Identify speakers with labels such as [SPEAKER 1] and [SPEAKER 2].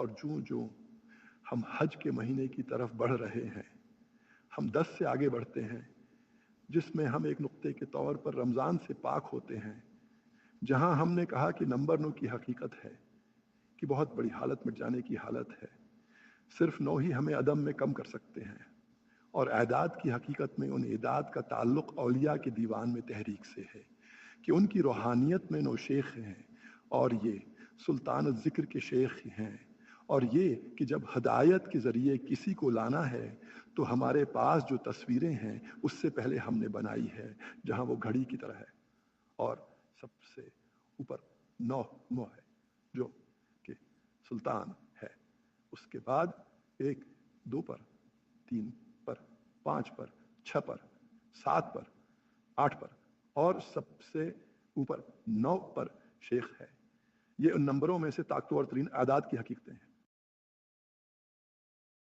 [SPEAKER 1] اور جوں ہم حج کے مہینے کی طرف بڑھ رہے ہیں، ہم 10 سے آگے بڑھتے ہیں، جس میں ہم ایک نقطے کے طور پر رمضان سے پاک ہوتے ہیں، جہاں ہم نے کہا کہ نمبر 9 کی حقیقت ہے کہ بہت بڑی حالت مٹ جانے کی حالت ہے، صرف 9 ہی ہمیں عدم میں کم کر سکتے ہیں، اور اعداد کی حقیقت میں ان اعداد کا تعلق اولیاء کے دیوان میں تحریک سے ہے کہ ان کی روحانیت میں 9 شیخ ہیں، اور یہ سلطان الذکر کے شیخ ہیں، اور یہ کہ جب ہدایت کے ذریعے کسی کو لانا ہے تو ہمارے پاس جو تصویریں ہیں اس سے پہلے ہم نے بنائی ہے، جہاں وہ گھڑی کی طرح ہے، اور سب سے اوپر 9 ہے جو کہ سلطان ہے، اس کے بعد 1 2 پر 3 پر 5 پر 6 پر 7 پر 8 پر اور سب سے اوپر 9 پر شیخ ہے۔ یہ ان نمبروں میں سے طاقتور ترین اعداد کی حقیقتیں ہیں۔